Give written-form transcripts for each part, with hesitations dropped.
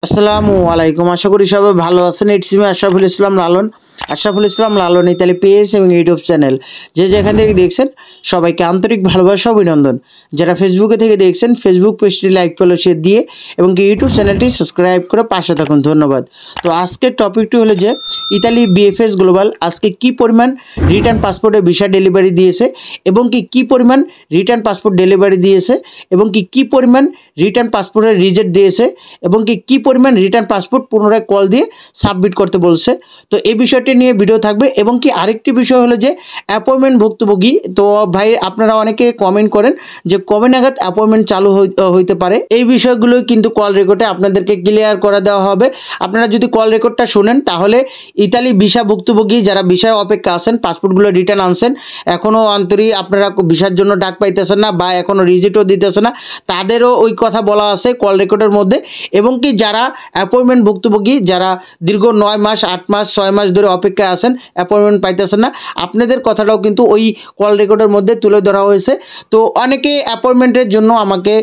আসসালামু আলাইকুম। আশা করি সবাই ভালো আছেন। It's me Ashraful Islam Lalon. Ashraful Islam Lalon Italy page এবং ইউটিউব চ্যানেল যে যেখান থেকে দেখছেন সবাইকে আন্তরিক ভালোবাসা অভিনন্দন। যারা ফেসবুকে থেকে দেখছেন ফেসবুক পেজটি লাইক ফলো শেয়ার দিয়ে এবং কি ইউটিউব চ্যানেলটি সাবস্ক্রাইব করে পাশে থাকুন, ধন্যবাদ। তো আজকের টপিকটি হলো যে ইতালি বিএফএস গ্লোবাল আজকে কি পরিমাণ রিটার্ন পাসপোর্টে ভিসা ডেলিভারি দিয়েছে এবং কি পরিমাণ রিটার্ন পাসপোর্ট ডেলিভারি দিয়েছে এবং কি পরিমাণ রিটার্ন পাসপোর্টের রিজেক্ট দিয়েছে এবং কি পরিমাণ রিটার্ন পাসপোর্ট পুনরায় কল দিয়ে সাবমিট করতে বলছে। তো এই বিষয়টি নিয়ে ভিডিও থাকবে এবং কি আরেকটি বিষয় হলো যে অ্যাপয়েন্টমেন্ট ভুক্তভোগী। তো ভাই আপনারা অনেকে কমেন্ট করেন যে কবে নাগাদ অ্যাপয়েন্টমেন্ট চালু হইতে পারে, এই বিষয়গুলো কিন্তু কল রেকর্ডে আপনাদেরকে ক্লিয়ার করে দেওয়া হবে। আপনারা যদি কল রেকর্ডটা শুনেন তাহলে ইতালি ভিসা ভুক্তভোগী যারা ভিসার অপেক্ষা আছেন, পাসপোর্টগুলো রিটার্ন আনছেন, এখনও অন্তরই আপনারা ভিসার জন্য ডাক পাইতেছেন না বা এখনও রিজিটও দিতেছে না, তাদেরও ওই কথা বলা আছে কল রেকর্ডের মধ্যে। এবং কি যারা অ্যাপয়েন্টমেন্ট ভুক্তভোগী যারা দীর্ঘ 9 মাস 8 মাস 6 মাস ধরে অপেক্ষায় আছেন, অ্যাপয়েন্টমেন্ট পাইতেছেন না, আপনাদের কথাটাও কিন্তু ওই কল রেকর্ডের মধ্যে তুলে ধরা হয়েছে। তো অনেকে অ্যাপয়েন্টমেন্টের জন্য আমাকে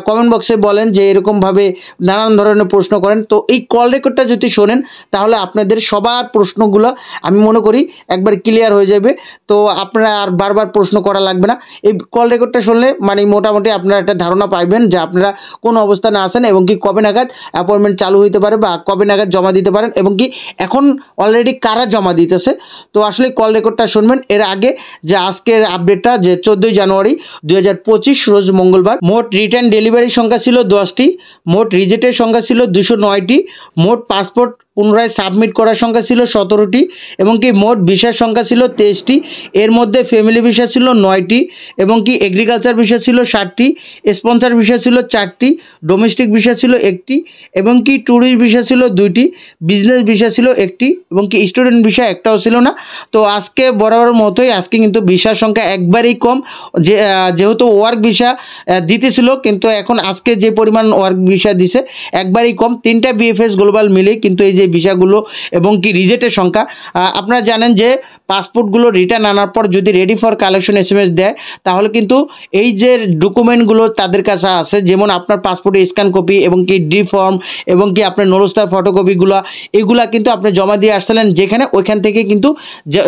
কমেন্ট বক্সে বলেন যে এরকমভাবে নানান ধরনের প্রশ্ন করেন। তো এই কল রেকর্ডটা যদি শোনেন তাহলে আপনাদের সবার প্রশ্নগুলো আমি মনে করি একবার ক্লিয়ার হয়ে যাবে। তো আপনারা আর বারবার প্রশ্ন করা লাগবে না। এই কল রেকর্ডটা শুনলে মানে মোটামুটি আপনারা একটা ধারণা পাইবেন যে আপনারা কোন অবস্থানে আছেন এবং কি কবে নাগাদ অ্যাপয়েন্টমেন্ট চালু হইতে পারে বা কবে নাগাদ জমা দিতে পারেন এবং কি এখন অলরেডি কারা জমা দিতেছে। তো আসলে কল রেকর্ডটা শুনবেন। এর আগে যে আজকের আপডেটটা যে 14 জানুয়ারি 2025 রোজ মঙ্গলবার মোট রিটার্ন ডেলিভারির সংখ্যা ছিল 10টি, মোট রিজেক্টের সংখ্যা ছিল 209টি, মোট পাসপোর্ট পুনরায় সাবমিট করার সংখ্যা ছিল 17টি এবং কি মোট ভিসার সংখ্যা ছিল 23টি। এর মধ্যে ফ্যামিলি ভিসা ছিল 9টি এবং কি এগ্রিকালচার ভিসা ছিল 7টি, স্পন্সর ভিসা ছিল 4টি, ডোমেস্টিক ভিসা ছিল 1টি এবং কি ট্যুরিস্ট ভিসা ছিল 2টি, বিজনেস ভিসা ছিল 1টি এবং কি স্টুডেন্ট ভিসা একটাও ছিল না। তো আজকে বরাবর মতোই আজকে কিন্তু ভিসার সংখ্যা একবারেই কম, যেহেতু ওয়ার্ক ভিসা দিতেছিল কিন্তু এখন আজকে যে পরিমাণ ওয়ার্ক ভিসা দিছে একবারেই কম। 3টা বিএফএস গ্লোবাল মিলেই কিন্তু এই যে ভিসাগুলো এবং কি রিজেক্টের সংখ্যা, আপনারা জানেন যে পাসপোর্টগুলো রিটার্ন আনার পর যদি রেডি ফর কালেকশন এসএমএস দেয় তাহলে কিন্তু এই যে ডকুমেন্টগুলো তাদের কাছে আছে, যেমন আপনার পাসপোর্টের স্ক্যান কপি এবং কি ডি ফর্ম এবং কি আপনার নরস্তার ফটোকপিগুলো, এগুলা কিন্তু আপনি জমা দিয়ে আসছিলেন যেখানে, ওইখান থেকে কিন্তু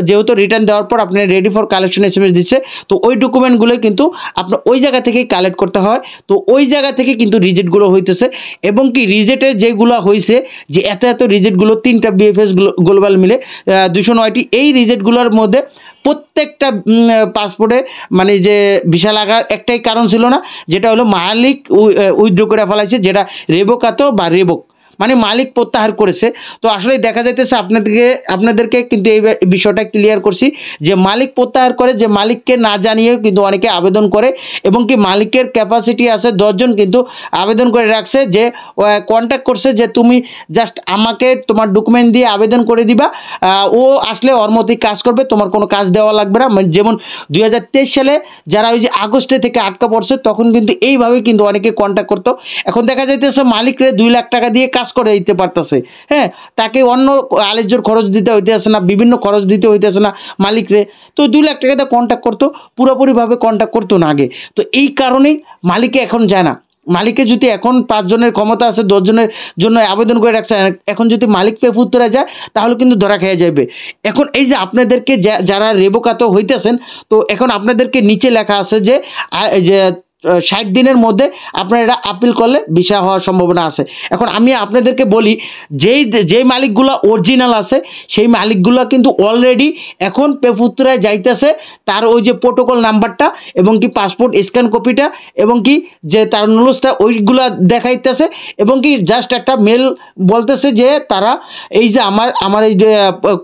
যেহেতু রিটার্ন দেওয়ার পর আপনি রেডি ফর কালেকশন এসএমএস দিচ্ছে, তো ওই ডকুমেন্টগুলো কিন্তু আপনার ওই জায়গা থেকেই কালেক্ট করতে হয়। তো ওই জায়গা থেকে কিন্তু রিজেক্টগুলো হইতেছে এবং কি রিজেক্টের যেগুলো হয়েছে যে এত রিজেক্টগুলো 3টা বিএফএস গ্লোবাল মিলে 209টি, এই রিজেক্টগুলোর মধ্যে প্রত্যেকটা পাসপোর্টে মানে যে ভিসা লাগার একটাই কারণ ছিল না, যেটা হলো মালিক উইথড্র করে ফেলাইছে, যেটা রেভোকাতো বা রেভোক মানে মালিক প্রত্যাহার করেছে। তো আসলে দেখা যাইতেছে আপনাদেরকে কিন্তু এই বিষয়টা ক্লিয়ার করছি যে মালিক প্রত্যাহার করে, যে মালিককে না জানিয়েও কিন্তু অনেকে আবেদন করে এবং কি মালিকের ক্যাপাসিটি আছে 10 জন কিন্তু আবেদন করে রাখছে, যে কন্ট্যাক্ট করছে যে তুমি জাস্ট আমাকে তোমার ডকুমেন্ট দিয়ে আবেদন করে দিবা, ও আসলে ওর মতোই কাজ করবে, তোমার কোনো কাজ দেওয়া লাগবে না। যেমন 2023 সালে যারা ওই যে আগস্টে থেকে আটকা পড়ছে তখন কিন্তু এইভাবে কিন্তু অনেকে কন্ট্যাক্ট করতো। এখন দেখা যাইতেছে মালিকরে 2 লাখ টাকা দিয়ে কাজ করে দিতে পারতেছে, হ্যাঁ, তাকে অন্য আলেজ্জোর খরচ দিতে হইতেছে না, বিভিন্ন খরচ দিতে হইতেছে না মালিকরে। তো 2 লাখ টাকা দিয়ে কন্ট্যাক্ট করতো, পুরোপুরিভাবে কন্ট্যাক্ট করতো না আগে। তো এই কারণেই মালিকে এখন যায় না। মালিকের যদি এখন 5 জনের ক্ষমতা আছে 10 জনের জন্য আবেদন করে রাখছে, এখন যদি মালিক পেয়ে উত্তরে যায় তাহলে কিন্তু ধরা খেয়ে যাবে। এখন এই যে আপনাদেরকে যারা রেভোকাতো হইতেছেন, তো এখন আপনাদেরকে নিচে লেখা আছে যে 60 দিনের মধ্যে আপনারা এটা আপিল করলে ভিসা হওয়ার সম্ভাবনা আছে। এখন আমি আপনাদেরকে বলি যেই মালিকগুলো অরিজিনাল আছে সেই মালিকগুলো কিন্তু অলরেডি এখন পেপুত্রায় যাইতেছে, তার ওই যে প্রোটোকল নাম্বারটা এবং কি পাসপোর্ট স্ক্যান কপিটা এবং কি যে তার নুলস্তা ওইগুলা দেখাইতেছে এবং কি জাস্ট একটা মেল বলতেছে যে তারা এই যে আমার এই যে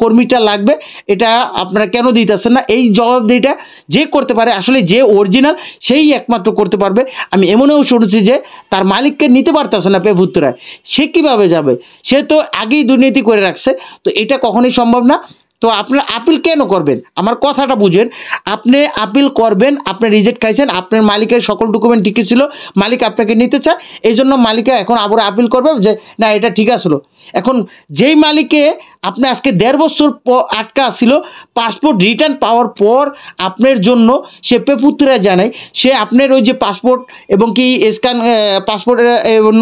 কর্মীটা লাগবে, এটা আপনারা কেন দিতেছেন না, এই জবাবদিহিটা যে করতে পারে আসলে যে অরিজিনাল সেই একমাত্র করতে পারবে। আমি এমনও শুনেছি যে তার মালিককে নিতে পারতেছে না পেপুত্রায়, সে কীভাবে যাবে, সে তো আগেই দুর্নীতি করে রাখছে, তো এটা কখনোই সম্ভব না। তো আপনারা আপিল কেন করবেন, আমার কথাটা বুঝেন, আপনি আপিল করবেন, আপনি রিজেক্ট খাইছেন, আপনার মালিকের সকল ডকুমেন্ট ঠিকই ছিল, মালিক আপনাকে নিতে চায়, এই জন্য মালিকা এখন আবার আপিল করবে যে না এটা ঠিক আসলো। এখন যেই মালিকে আপনি আজকে 1.5 বছর আটকা ছিল, পাসপোর্ট রিটার্ন পাওয়ার পর আপনার জন্য সে পেপুত্রা জানায়, সে আপনার ওই যে পাসপোর্ট এবং কি স্ক্যান পাসপোর্টের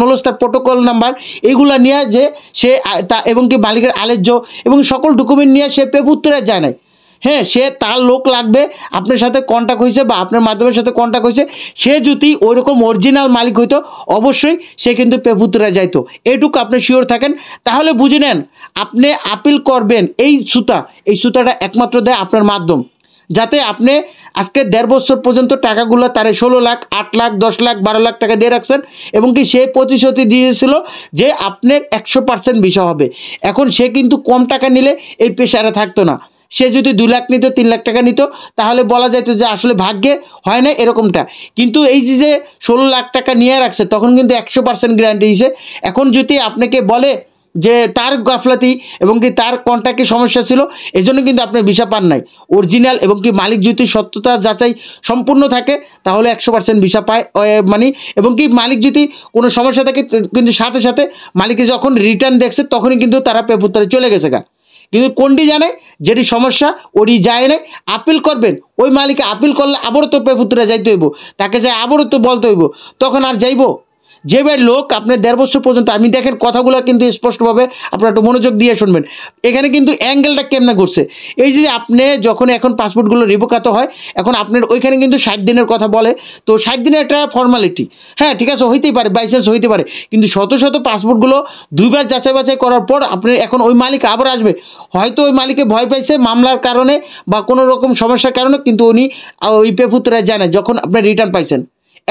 নলস্তার প্রোটোকল নাম্বার এগুলা নিয়ে যে সে তা এবং কি মালিকের আলেজ্য এবং সকল ডকুমেন্ট নিয়ে সে পেপুত্রা জানায়। হ্যাঁ, সে তার লোক লাগবে, আপনার সাথে কন্ট্যাক্ট হয়েছে বা আপনার মাধ্যমের সাথে কন্ট্যাক্ট হয়েছে, সে যদি ওইরকম অরিজিনাল মালিক হইতো অবশ্যই সে কিন্তু পেপুত্রা যাইতো, এটুকু আপনি শিওর থাকেন। তাহলে বুঝে নেন আপনি আপিল করবেন এই সুতাটা একমাত্র দেয় আপনার মাধ্যম, যাতে আপনি আজকে 1.5 বছর পর্যন্ত টাকাগুলো তারে 16 লাখ 8 লাখ 10 লাখ 12 লাখ টাকা দিয়ে রাখছেন এবং কি সে প্রতিশ্রুতি দিয়েছিল যে আপনার 100% ভিসা হবে। এখন সে কিন্তু কম টাকা নিলে এই পেশারে থাকতো না, সে যদি 2 লাখ নিত 3 লাখ টাকা নিত তাহলে বলা যেত যে আসলে ভাগ্যে হয় না এরকমটা। কিন্তু এই যে 16 লাখ টাকা নিয়ে রাখছে তখন কিন্তু 100% গ্যারান্টি দিয়েছে। এখন যদি আপনাকে বলে যে তার গাফলাতি এবং কি তার কন্ট্যাক্টে সমস্যা ছিল এজন্য কিন্তু আপনি ভিসা পান নাই, অরিজিনাল এবং কি মালিক যদি সত্যতা যাচাই সম্পূর্ণ থাকে তাহলে 100% ভিসা পায় মানে, এবং কি মালিক যদি কোনো সমস্যা থাকে কিন্তু সাথে সাথে মালিকে যখন রিটার্ন দেখছে তখনই কিন্তু তারা পেপুত্রে চলে গেছে গা। কিন্তু কোনটি জানে যেটি সমস্যা ওটি যায় না, আপিল করবেন ওই মালিকে আপিল করলে আবারও তো পেপুত্রে যাইতে হইব, তাকে যাই আবারও তো বলতে হইব, তখন আর যাইব। যে ভাই লোক আপনার 1.5 বছর পর্যন্ত, আমি দেখেন কথাগুলো কিন্তু স্পষ্টভাবে আপনারা একটু মনোযোগ দিয়ে শুনবেন, এখানে কিন্তু অ্যাঙ্গেলটা কেমনে করছে। এই যে আপনি যখন এখন পাসপোর্টগুলো রিভোকাত হয়, এখন আপনার ওইখানে কিন্তু 60 দিনের কথা বলে, তো 60 দিনের একটা ফর্মালিটি, হ্যাঁ ঠিক আছে হইতেই পারে, বাই চান্স হইতে পারে, কিন্তু শত শত পাসপোর্টগুলো 2 বার যাচাই বাছাই করার পর আপনি এখন ওই মালিক আবার আসবে, হয়তো ওই মালিকে ভয় পাইছে মামলার কারণে বা কোনো রকম সমস্যার কারণে, কিন্তু উনি ওই পেপুত্রায় জানে যখন আপনি রিটার্ন পাইছেন,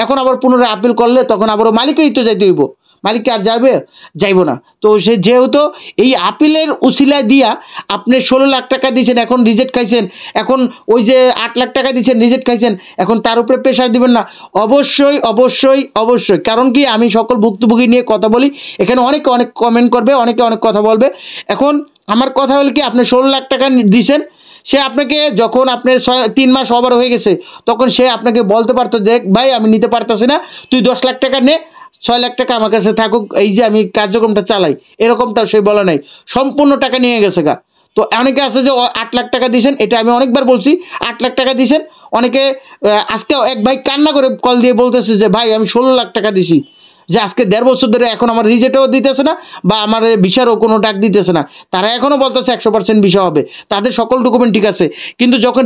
এখন আবার পুনরায় আপিল করলে তখন আবারও মালিকেই তো যাইতে হইব, মালিককে আর যাবে যাইব না। তো সে যেহেতু এই আপিলের উসিলা দিয়া আপনি 16 লাখ টাকা দিয়েছেন, এখন রিজেক্ট খাইছেন, এখন ওই যে 8 লাখ টাকা দিয়েছেন রিজেক্ট খাইছেন, এখন তার উপরে প্রেশার দিবেন না। অবশ্যই অবশ্যই অবশ্যই, কারণ কি আমি সকল ভুক্তভোগী নিয়ে কথা বলি, এখানে অনেকে অনেক কমেন্ট করবে, অনেকে অনেক কথা বলবে। এখন আমার কথা হল কি, আপনি 16 লাখ টাকা দিয়েছেন, সে আপনাকে যখন আপনার 3 মাস ওভার হয়ে গেছে তখন সে আপনাকে বলতে পারতো দেখ ভাই আমি নিতে পারতেছি না, তুই 10 লাখ টাকা নে, 6 লাখ টাকা আমার কাছে থাকুক, এই যে আমি কার্যক্রমটা চালাই, এরকমটা সে বলে নাই, সম্পূর্ণ টাকা নিয়ে গেছে গা। তো অনেকে আছে যে 8 লাখ টাকা দিয়েছেন, এটা আমি অনেকবার বলছি 8 লাখ টাকা দিয়েছেন, অনেকে আজকে এক ভাই কান্না করে কল দিয়ে বলতেছে যে ভাই আমি 16 লাখ টাকা দিছি, যে আজকে 1.5 বছর ধরে এখন আমার রিজেক্টও দিতেছে না বা আমার ভিসারও কোনো ডাক দিতেছে না, তারা এখনও বলতেছে 100% ভিসা হবে, তাদের সকল ডকুমেন্ট ঠিক আছে, কিন্তু যখন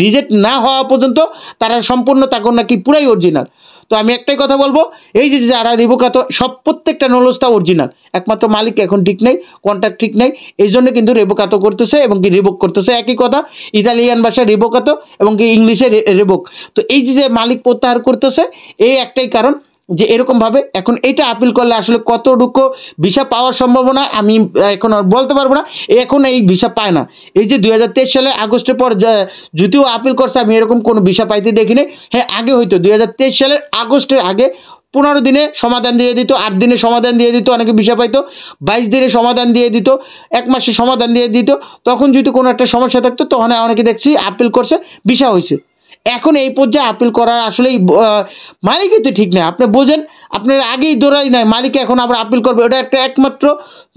রিজেক্ট না হওয়া পর্যন্ত তারা সম্পূর্ণ তখন নাকি পুরাই অরিজিনাল। তো আমি একটাই কথা বলবো, এই যে যারা রিভোকাত সব প্রত্যেকটা নলস্তা অরিজিনাল, একমাত্র মালিক এখন ঠিক নেই, কন্ট্যাক্ট ঠিক নেই, এই জন্য কিন্তু রিভোকাত করতেছে এবং কি রিভোক করতেছে, একই কথা ইতালিয়ান ভাষায় রিভোকাত এবং কি ইংলিশে রিভোক। তো এই যে মালিক প্রত্যাহার করতেছে এই একটাই কারণ যে এরকমভাবে এখন এটা আপিল করলে আসলে কতটুকু ভিসা পাওয়ার সম্ভাবনা আমি এখন আর বলতে পারবো না, এখন এই ভিসা পায় না। এই যে 2023 সালের আগস্টের পর যদিও আপিল করছে আমি এরকম কোনো ভিসা পাইতে দেখিনি, হ্যাঁ আগে হয়তো 2023 সালের আগস্টের আগে 15 দিনে সমাধান দিয়ে দিত, 8 দিনে সমাধান দিয়ে দিত, অনেকে ভিসা পাইতো, 22 দিনে সমাধান দিয়ে দিত, 1 মাসে সমাধান দিয়ে দিত, তখন যদি কোনো একটা সমস্যা থাকতো তখন অনেকে দেখছি আপিল করছে ভিসা হয়েছে। এখন এই পর্যায়ে আপিল করা আসলেই মালিকই তো ঠিক নেই, আপনি বোঝেন, আপনার আগেই দৌড়াই নাই, মালিক এখন আবার আপিল করবে, ওটা একটা একমাত্র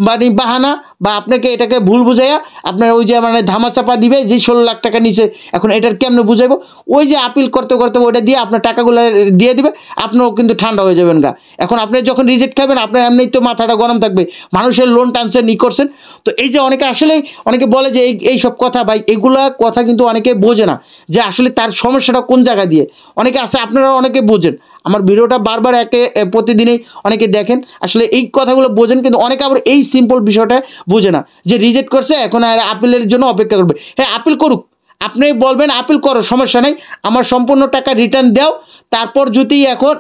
মানে বাহানা বা আপনাকে এটাকে ভুল বুঝাইয়া আপনার ওই যে মানে ধামাচাপা দিবে যে 16 লাখ টাকা নিচে, এখন এটার কেমনে বুঝাইবো, ওই যে আপিল করতে করতে ওইটা দিয়ে আপনার টাকাগুলো দিয়ে দিবে, আপনিও কিন্তু ঠান্ডা হয়ে যাবেন গা। এখন আপনি যখন রিজেক্ট খাবেন আপনার এমনিই তো মাথাটা গরম থাকবে, মানুষের লোন টানছেন ই করছেন। তো এই যে অনেকে আসলেই অনেকে বলে যে এই সব কথা ভাই, এগুলা কথা কিন্তু অনেকে বোঝে না যে আসলে তার সমস্যাটা কোন জায়গা দিয়ে, অনেকে আছে আপনারা অনেকে বোঝেন, আমার ভিডিওটা বারবার প্রতিদিনই অনেকে দেখেন, আসলে এই কথাগুলো বোঝেন, কিন্তু অনেকে আবার এই সিম্পল বিষয়টা বোঝে না যে রিজেক্ট করছে এখন আর আপিলের জন্য অপেক্ষা করবে। হ্যাঁ আপিল করুক, আপনি বলবেন আপিল করো সমস্যা নেই, আমার সম্পূর্ণ টাকা রিটার্ন দাও, তারপর যদি এখন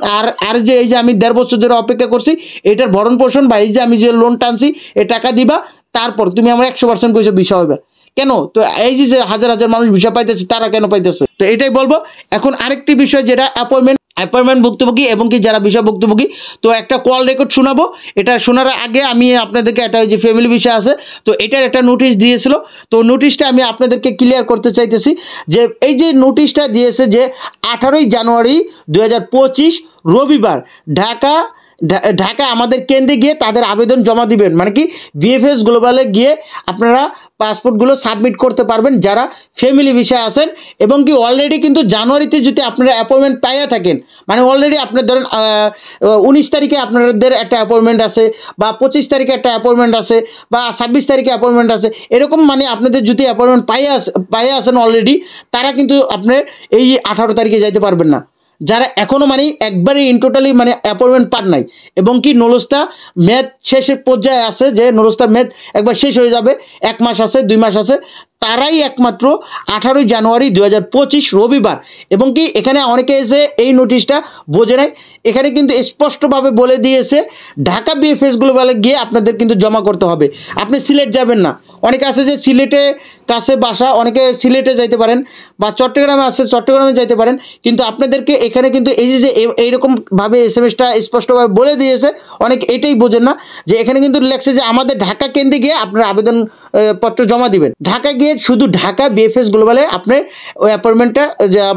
আর যে এই যে আমি 1.5 বছর ধরে অপেক্ষা করছি এটার ভরণ পোষণ বা এই যে আমি যে লোন টানছি এই টাকা দিবা, তারপর তুমি আমার 100% পয়সা ভিসা হবে। কেন তো এই যে হাজার হাজার মানুষ ভিসা পাইতেছে তারা কেন পাইতেছে, তো এটাই বলবো। এখন আরেকটি বিষয় যেটা অ্যাপয়েন্টমেন্ট ভুক্তভোগী এবং কি যারা ভিসা ভুক্তভোগী, তো একটা কল রেকর্ড শোনাবো, এটা শোনার আগে আমি আপনাদেরকে একটা ওই যে ফ্যামিলি ভিসা আছে তো এটার একটা নোটিশ দিয়েছিল, তো নোটিশটা আমি আপনাদেরকে ক্লিয়ার করতে চাইতেছি যে এই যে নোটিশটা দিয়েছে যে 18ই জানুয়ারি 2025 রবিবার ঢাকা ঢাকা আমাদের কেন্দ্রে গিয়ে তাদের আবেদন জমা দিবেন, মানে কি বিএফএস গ্লোবালে গিয়ে আপনারা পাসপোর্টগুলো সাবমিট করতে পারবেন যারা ফ্যামিলি ভিসায় আছেন, এবং কি অলরেডি কিন্তু জানুয়ারিতে যদি আপনারা অ্যাপয়েন্টমেন্ট পাইয়া থাকেন, মানে অলরেডি আপনার ধরেন 19 তারিখে আপনাদের একটা অ্যাপয়েন্টমেন্ট আছে, বা 25 তারিখে একটা অ্যাপয়েন্টমেন্ট আছে, বা 26 তারিখে অ্যাপয়েন্টমেন্ট আছে, এরকম মানে আপনাদের যদি অ্যাপয়েন্টমেন্ট পাইয়া আছেন অলরেডি, তারা কিন্তু আপনার এই 18 তারিখে যাইতে পারবেন না। যারা এখনও মানে একবারে ইন টোটালি মানে অ্যাপয়েন্টমেন্ট পান নাই, এবং কি নলস্তা ম্যাথ শেষের পর্যায়ে আছে, যে নলস্তার ম্যাথ একবার শেষ হয়ে যাবে, 1 মাস আছে 2 মাস আছে, তারাই একমাত্র 18 জানুয়ারি 2025 রবিবার। এবং কি এখানে অনেকে এসে এই নোটিশটা বোঝে নাই, এখানে কিন্তু স্পষ্টভাবে বলে দিয়েছে ঢাকা বিএফএস গ্লোবালে গিয়ে আপনাদের কিন্তু জমা করতে হবে, আপনি সিলেট যাবেন না। অনেকে আছে যে সিলেটে কাছে বাসা, অনেকে সিলেটে যাইতে পারেন, বা চট্টগ্রামে আছে চট্টগ্রামে যাইতে পারেন, কিন্তু আপনাদেরকে এখানে কিন্তু এই যে এইরকমভাবে এসএমএসটা স্পষ্টভাবে বলে দিয়েছে, অনেক এটাই বোঝেন না যে এখানে কিন্তু লেখছে যে আমাদের ঢাকা কেন্দ্রে গিয়ে আপনার আবেদন পত্র জমা দিবেন। ঢাকা গিয়ে শুধু ঢাকা বিএফএস গ্লোবালে আপনার ওই অ্যাপয়েন্টমেন্টটা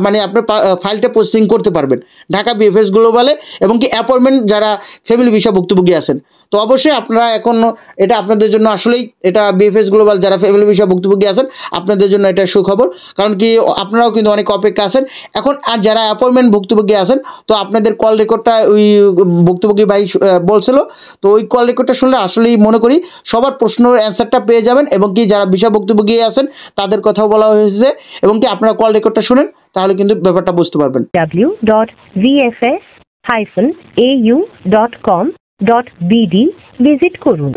মানে আপনার ফাইলটা পোস্টিং করতে পারবেন ঢাকা বিএফএস গ্লোবালে, এবং কি অ্যাপয়েন্টমেন্ট যারা ফ্যামিলি ভিসা ভুক্তভোগী আছেন। তো অবশ্যই আপনারা এখন এটা আপনাদের জন্য আসলেই এটা বিএফএস গ্লোবাল যারা ফ্যামিলি ভিসা ভুক্তভোগী আছেন আপনাদের জন্য এটা সুখবর, কারণ কি আপনারাও কিন্তু অনেক অপেক্ষা আছেন এখন। আর যারা অ্যাপয়েন্টমেন্ট ভুক্তভোগী আছেন, তো আপনাদের কল রেকর্ডটা ওই ভুক্তভোগী ভাই বলছিল, তো ওই কল রেকর্ডটা শুনলে আসলেই মনে করি সবার প্রশ্নের অ্যান্সারটা পেয়ে যাবেন, এবং কি যারা ভিসা ভুক্তভোগী আছেন তাদের কথাও বলা হয়েছে, এবং কি আপনারা কল রেকর্ডটা শুনেন তাহলে কিন্তু ব্যাপারটা বুঝতে পারবেন। www.vfs-au.com.bd ভিজিট করুন।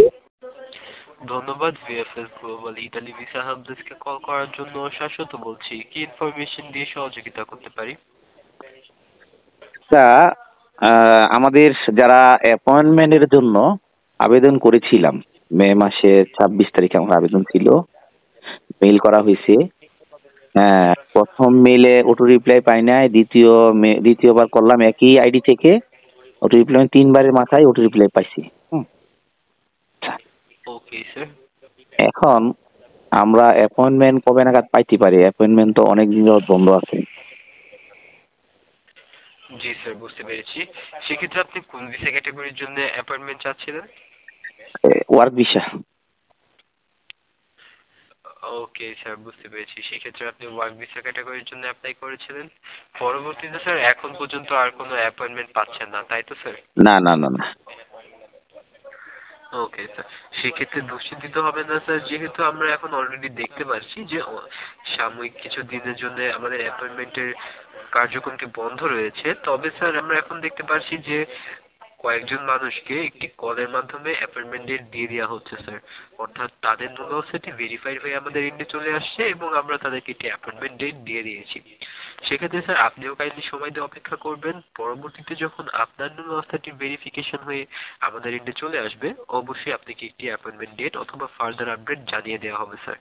ধন্যবাদ VFS global Italy visa help ডেস্কে কল করার জন্য। শাশ্বত বলছি, কি ইনফরমেশন দিয়ে সহযোগিতা করতে পারি? আমাদের যারা অ্যাপয়েন্টমেন্টের জন্য আবেদন করেছিলাম, মে মাসের 26 তারিখে আমার আবেদন ছিল, মেইল করা হয়েছে। প্রথম মেইলে অটো রিপ্লাই পাই নাই, দ্বিতীয়বার করলাম একই আইডি থেকে, অটো রিপ্লাই 3বারের মাথায় অটো রিপ্লাই পাইছি। Okay sir. এখন আমরা অ্যাপয়েন্টমেন্ট কবে নাগাদ পাইতে পারি? অ্যাপয়েন্টমেন্ট তো অনেক দিন যাবত বন্ধ আছে। জি স্যার, বুঝতে পেরেছি। সেক্ষেত্রে আপনি কোন ভিসা ক্যাটাগরির জন্য অ্যাপয়েন্টমেন্ট চাচ্ছিলেন? Work visa. ওকে স্যার, বুঝতে পেরেছি। সেক্ষেত্রে আপনি ওয়ার্ক ভিসা ক্যাটাগরির জন্য অ্যাপ্লাই করেছিলেন। পরবর্তীতে স্যার এখন পর্যন্ত আর কোনো অ্যাপয়েন্টমেন্ট পাচ্ছেন না, তাই তো স্যার? না না না না। ওকে স্যার, সেক্ষেত্রে দুশ্চিন্তিত হবে না স্যার, যেহেতু আমরা এখন অলরেডি দেখতে পাচ্ছি যে সাময়িক কিছু দিনের জন্য আমাদের অ্যাপয়েন্টমেন্টের কার্যক্রমটি বন্ধ রয়েছে। তবে স্যার আমরা এখন দেখতে পাচ্ছি যে কয়েকজন মানুষকে একটি কলের মাধ্যমে অ্যাপয়েন্টমেন্ট ডেট দিয়ে দেওয়া হচ্ছে স্যার, অর্থাৎ তাদের নুলসিটি ভেরিফাইড হয়ে আমাদের এন্ডে চলে আসছে এবং আমরা তাদেরকে একটি অ্যাপয়েন্টমেন্ট ডেট দিয়ে দিয়েছি। সেক্ষেত্রে স্যার আপনিও কাইন্ডলি সময় দিয়ে অপেক্ষা করবেন। পরবর্তীতে যখন আপনার নুলসিটি ভেরিফিকেশন হয়ে আমাদের এন্ডে চলে আসবে, অবশ্যই আপনাকে একটি অ্যাপয়েন্টমেন্ট ডেট অথবা ফার্দার আপডেট জানিয়ে দেওয়া হবে স্যার।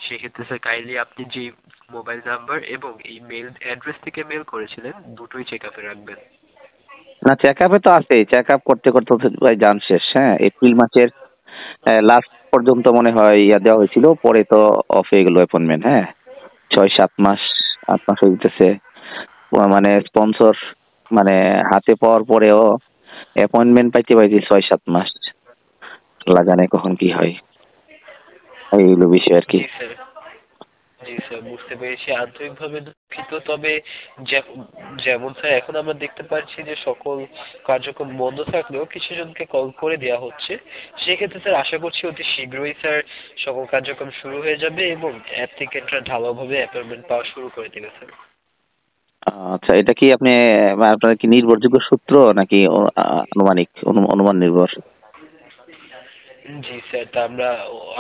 সেক্ষেত্রে স্যার কাইন্ডলি আপনি যে মোবাইল নাম্বার এবং এই মেল অ্যাড্রেস থেকে মেল করেছিলেন দুটোই চেক আপে রাখবেন। না, চেক আপে তো আছে, চেক আপ করতে করতে ভাই জান শেষ। এপ্রিল মাসের লাস্ট পর্যন্ত মনে হয় দেওয়া হয়েছিল, পরে তো অফ হয়ে গেল অ্যাপয়েন্টমেন্ট। 6-7 মাস 8 মাস হয়ে যেতেছে, মানে স্পন্সর মানে হাতে পাওয়ার পরেও অ্যাপয়েন্টমেন্ট পাইতে পাইতে 6-7 মাস লাগানে কখন কি হয়, এই হলো বিষয় আর কি। জি স্যার, বুঝতে পেরেছি, আন্তরিকভাবে দুঃখিত। তবে যেমন স্যার এখন আমরা দেখতে পাচ্ছি যে সকল কার্যক্রম বন্ধ থাকলেও কিছু জনকে কল করে দেওয়া হচ্ছে। সেক্ষেত্রে স্যার আশা করছি অতি শীঘ্রই স্যার সকল কার্যক্রম শুরু হয়ে যাবে এবং অ্যাপ্লিকেন্টরা ঢালাওভাবে অ্যাপয়েন্টমেন্ট পাওয়া শুরু করে দেবে স্যার। আচ্ছা, এটা কি আপনার কি নির্ভরযোগ্য সূত্র নাকি আনুমানিক অনুমান নির্ভর? জি স্যার, তা আমরা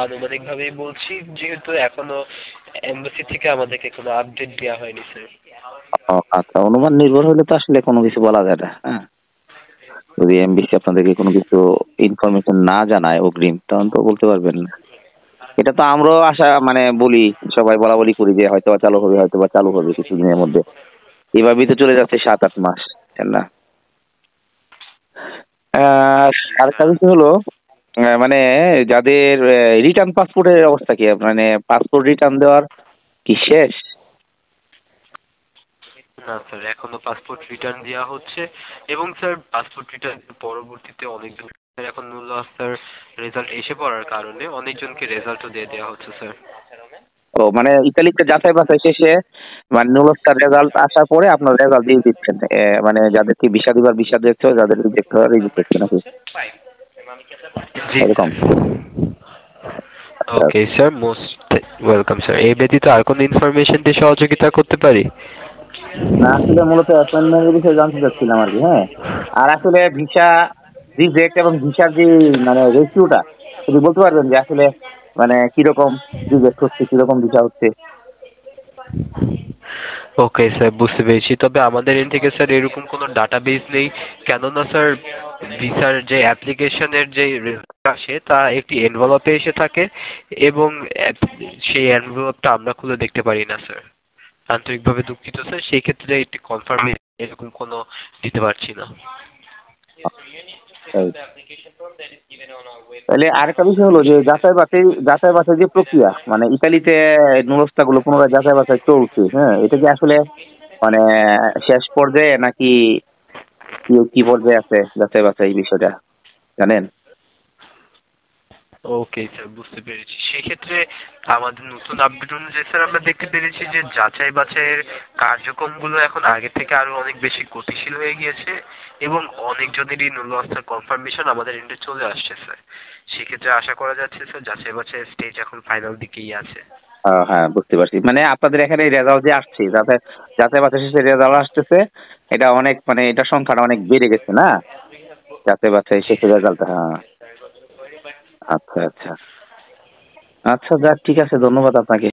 আনুমানিক ভাবেই বলছি, যেহেতু এখনো এমবাসি থেকে আমাদেরকে কোনো আপডেট দেওয়া হয়নি স্যার। আচ্ছা, অনুমান নির্ভর হলে তো আসলে কোনো কিছু বলা যায় না। যদি এমবিসি আপনাদেরকে কোনো কিছু ইনফরমেশন না জানায় অগ্রিম, তখন তো বলতে পারবেন না। এটা তো আমরাও আশা বলি, সবাই বলা বলি করি যে হয়তো চালু হবে কিছুদিনের মধ্যে। এভাবেই তো চলে যাচ্ছে 7-8 মাস না। আরেকটা বিষয় হলো যাদের রিটার্ন পাসপোর্টের অবস্থা কি? পাসপোর্ট রিটার্ন দেওয়ার কি শেষ? না স্যার, এখনো পাসপোর্ট রিটার্ন দেওয়া হচ্ছে এবং স্যার পাসপোর্ট রিটার্ন পরবর্তীতে অনেকজন এখন নুল আস্তার রেজাল্ট এসে পড়ার কারণে অনেকজনকে রেজাল্টও দিয়ে দেওয়া হচ্ছে স্যার। ও মানে ইতালিতে যাচাই বাছাই শেষে মানে নুলস্টার রেজাল্ট আসার পরে আপনার রেজাল্ট দিয়ে দিচ্ছেন, মানে যাদেরকে ভিসা দিবার ভিসা দিচ্ছে, যাদের রিজেক্ট হওয়ার রিজেক্ট হচ্ছে নাকি জি এরকম? Okay sir, most welcome sir. এই ব্যতীত আর কোনো ইনফরমেশন দিয়ে সহযোগিতা করতে পারি? না আসলে মূলত অ্যাপয়েন্টমেন্টের বিষয়ে জানতে চাচ্ছিলাম আর কি। হ্যাঁ, আর আসলে ভিসা রিজেক্ট এবং ভিসার যে মানে রেশিওটা যদি বলতে পারবেন যে আসলে মানে কিরকম রিজেক্ট হচ্ছে, কিরকম ভিসা হচ্ছে? ওকে স্যার, বুঝতে পেরেছি। তবে আমাদের এখান থেকে স্যার এরকম কোনো ডাটাবেস নেই, কেননা স্যার ভিসার যে অ্যাপ্লিকেশনের যে রেজাল্ট আসে তা একটি এনভেলপে এসে থাকে এবং সেই এনভেলপটা আমরা খুলে দেখতে পারি না স্যার। আন্তরিকভাবে দুঃখিত স্যার, সেই ক্ষেত্রে একটি কনফার্মেশন এরকম কোনো দিতে পারছি না। তাহলে আরেকটা বিষয় হলো যে যাচাই বাছাই যে প্রক্রিয়া, মানে ইতালিতে নুরস্তা গুলো পুনরায় যাচাই বাছাই চলছে, হ্যাঁ, এটা কি আসলে মানে শেষ পর্যায়ে নাকি কি পর্যায়ে আছে যাচাই বাছাই বিষয়টা জানেন? ওকে স্যার, বুঝতে পেরেছি। সেক্ষেত্রে আমাদের নতুন আপডেট অনুযায়ী স্যার আমরা দেখতে পেরেছি যে যাচাই বাছাইয়ের কার্যক্রমগুলো এখন আগে থেকে আরো অনেক বেশি গতিশীল হয়ে গিয়েছে এবং অনেকজনেরই নুলস্তার কনফার্মেশন আমাদের এন্ডে চলে আসছে স্যার। সেক্ষেত্রে আশা করা যাচ্ছে স্যার যাচাই বাছাইয়ের স্টেজ এখন ফাইনাল দিকেই আছে। হ্যাঁ, বুঝতে পারছি। মানে আপনাদের এখানে রেজাল্ট যে আসছে, যাচাই বাছাই শেষে রেজাল্ট আসতেছে, এটা অনেক মানে এটা সংখ্যাটা অনেক বেড়ে গেছে না যাচাই বাছাই শেষে রেজাল্ট? হ্যাঁ, আচ্ছা আচ্ছা আচ্ছা, যাক ঠিক আছে, ধন্যবাদ আপনাকে।